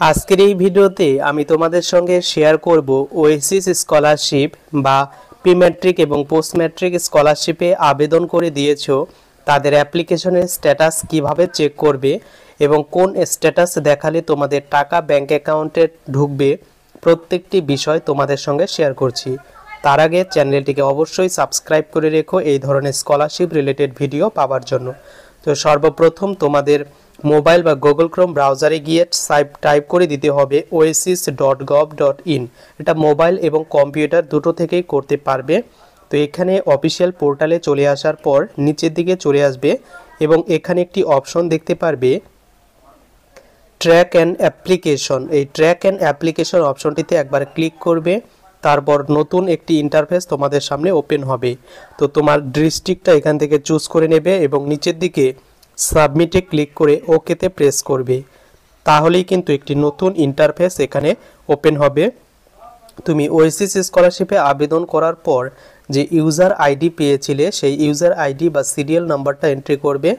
আজকের এই ভিডিওতে আমি তোমাদের সঙ্গে শেয়ার করব ওয়েসিস স্কলারশিপ বা প্রি ম্যাট্রিক এবং পোস্ট ম্যাট্রিক স্কলারশিপে আবেদন করে দিয়েছো তাদের অ্যাপ্লিকেশনের স্ট্যাটাস কিভাবে চেক করবে এবং কোন স্ট্যাটাস দেখালে তোমাদের টাকা ব্যাংক অ্যাকাউন্টে ঢুকবে প্রত্যেকটি বিষয় তোমাদের সঙ্গে শেয়ার করছি। তার আগে চ্যানেলটিকে অবশ্যই সাবস্ক্রাইব করে রেখো এই ধরনের স্কলারশিপ রিলেটেড ভিডিও পাওয়ার জন্য। তো সর্বপ্রথম তোমাদের মোবাইল বা গুগল ক্রোম ব্রাউজারে গিয়ে টাইপ করে দিতে হবে oasis.gov.in। এটা মোবাইল এবং কম্পিউটার দুটো থেকেই করতে পারবে। তো এখানে অফিসিয়াল পোর্টালে চলে আসার পর নিচের দিকে চলে আসবে এবং এখানে একটি অপশন দেখতে পারবে ট্র্যাক অ্যান্ড অ্যাপ্লিকেশন। এই ট্র্যাক অ্যান্ড অ্যাপ্লিকেশন অপশনটিতে একবার ক্লিক করবে, তারপর নতুন একটি ইন্টারফেস তোমাদের সামনে ওপেন হবে। তো তোমার ডিস্ট্রিক্টটা এখান থেকে চুজ করে নেবে এবং নিচের দিকে সাবমিটে ক্লিক করে ওকেতে প্রেস করবে, তাহলেই কিন্তু একটি নতুন ইন্টারফেস এখানে ওপেন হবে। তুমি ওয়েসিস স্কলারশিপে আবেদন করার পর যে ইউজার আইডি পেয়েছিলে সেই ইউজার আইডি বা সিরিয়াল নাম্বারটা এন্ট্রি করবে।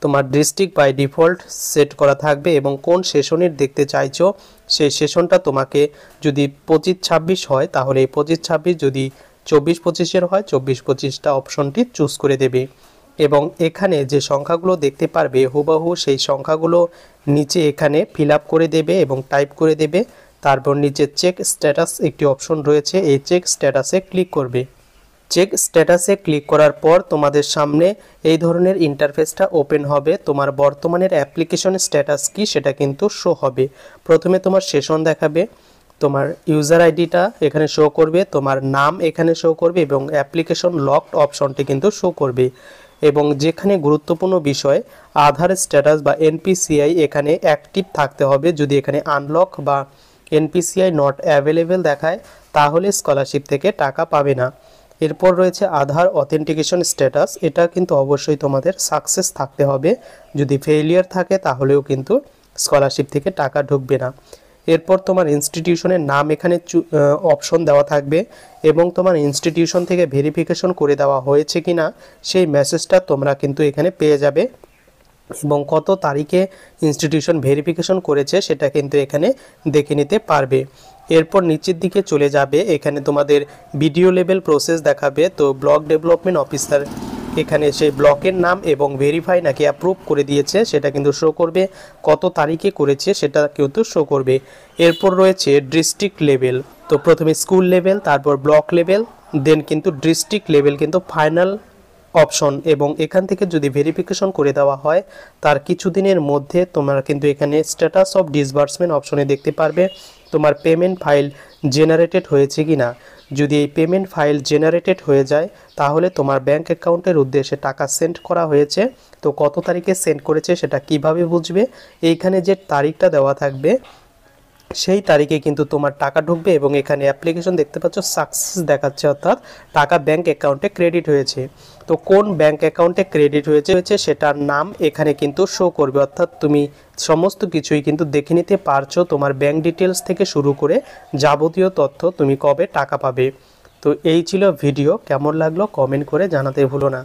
তোমার ডিস্ট্রিক্ট বাই ডিফল্ট সেট করা থাকবে এবং কোন সেশনের দেখতে চাইছো সেই সেশনটা তোমাকে যদি 25-26 হয় তাহলে এই 25-26, যদি 24-25 হয় 24-25টা অপশনটি চুজ করে দেবে এবং এখানে যে সংখ্যাগুলো দেখতে পারবে হুবহু সেই সংখ্যাগুলো নিচে এখানে ফিল আপ করে দেবে এবং টাইপ করে দেবে। তারপর নিচে চেক স্ট্যাটাস একটি অপশন রয়েছে, এই চেক স্ট্যাটাসে ক্লিক করবে। চেক স্ট্যাটাসে ক্লিক করার পর তোমাদের সামনে এই ধরনের ইন্টারফেসটা ওপেন হবে। তোমার বর্তমানের অ্যাপ্লিকেশন স্ট্যাটাস কি সেটা কিন্তু শো হবে। প্রথমে তোমার সেশন দেখাবে, তোমার ইউজার আইডিটা এখানে শো করবে, তোমার নাম এখানে শো করবে এবং অ্যাপ্লিকেশন লকড অপশনটি কিন্তু শো করবে। এবং যেখানে গুরুত্বপূর্ণ বিষয় আধার স্ট্যাটাস বা এনপিসিআই এখানে অ্যাক্টিভ থাকতে হবে। যদি এখানে আনলক বা এনপিসিআই নট অ্যাভেলেবেল দেখায় তাহলে স্কলারশিপ থেকে টাকা পাবে না। এরপর রয়েছে আধার অথেন্টিকেশন স্ট্যাটাস, এটা কিন্তু অবশ্যই তোমাদের সাকসেস থাকতে হবে। যদি ফেইলিয়ার থাকে তাহলেও কিন্তু স্কলারশিপ থেকে টাকা ঢুকবে না। এরপর তোমার ইনস্টিটিউশনের নাম এখানে অপশন দেওয়া থাকবে এবং তোমার ইনস্টিটিউশন থেকে ভেরিফিকেশন করে দেওয়া হয়েছে কিনা সেই মেসেজটা তোমরা কিন্তু এখানে পেয়ে যাবে এবং কত তারিখে ইনস্টিটিউশন ভেরিফিকেশন করেছে সেটা কিন্তু এখানে দেখে নিতে পারবে। এরপর নিচের দিকে চলে যাবে, এখানে তোমাদের ভিডিও লেভেল প্রসেস দেখাবে। তো ব্লক ডেভেলপমেন্ট অফিসার এখানে সেই ব্লকের নাম এবং ভেরিফাই নাকি অ্যাপ্রুভ করে দিয়েছে সেটা কিন্তু শো করবে, কত তারিখে করেছে সেটা কিন্তু শো করবে। এরপর রয়েছে ডিস্ট্রিক্ট লেভেল, তো প্রথমে স্কুল লেভেল, তারপর ব্লক লেভেল, দেন কিন্তু ডিস্ট্রিক্ট লেভেল কিন্তু ফাইনাল অপশন। এবং এখান থেকে যদি ভেরিফিকেশন করে দেওয়া হয় তার কিছুদিনের মধ্যে তোমরা কিন্তু এখানে স্ট্যাটাস অফ ডিসবার্সমেন্ট অপশনে দেখতে পারবে তোমার পেমেন্ট ফাইল জেনারেটেড হয়েছে কিনা। যদি এই পেমেন্ট ফাইল জেনারেটেড হয়ে যায় তাহলে তোমার ব্যাংক অ্যাকাউন্টের উদ্দেশ্যে টাকা সেন্ড করা হয়েছে। তো কত তারিখে সেন্ড করেছে সেটা কিভাবে বুঝবে, এইখানে যে তারিখটা দেওয়া থাকবে সেই তারিখে কিন্তু তোমার টাকা ঢুকবে এবং এখানে অ্যাপ্লিকেশন দেখতে পাচ্ছ সাকসেস দেখাচ্ছে, অর্থাৎ টাকা ব্যাংক অ্যাকাউন্টে ক্রেডিট হয়েছে। তো কোন ব্যাংক অ্যাকাউন্টে ক্রেডিট হয়েছে সেটার নাম এখানে কিন্তু শো করবে, অর্থাৎ তুমি সমস্ত কিছুই কিন্তু দেখে নিতে পারছো। তোমার ব্যাংক ডিটেলস থেকে শুরু করে যাবতীয় তথ্য তুমি কবে টাকা পাবে। তো এই ছিল ভিডিও, কেমন লাগলো কমেন্ট করে জানাতে ভুলো না।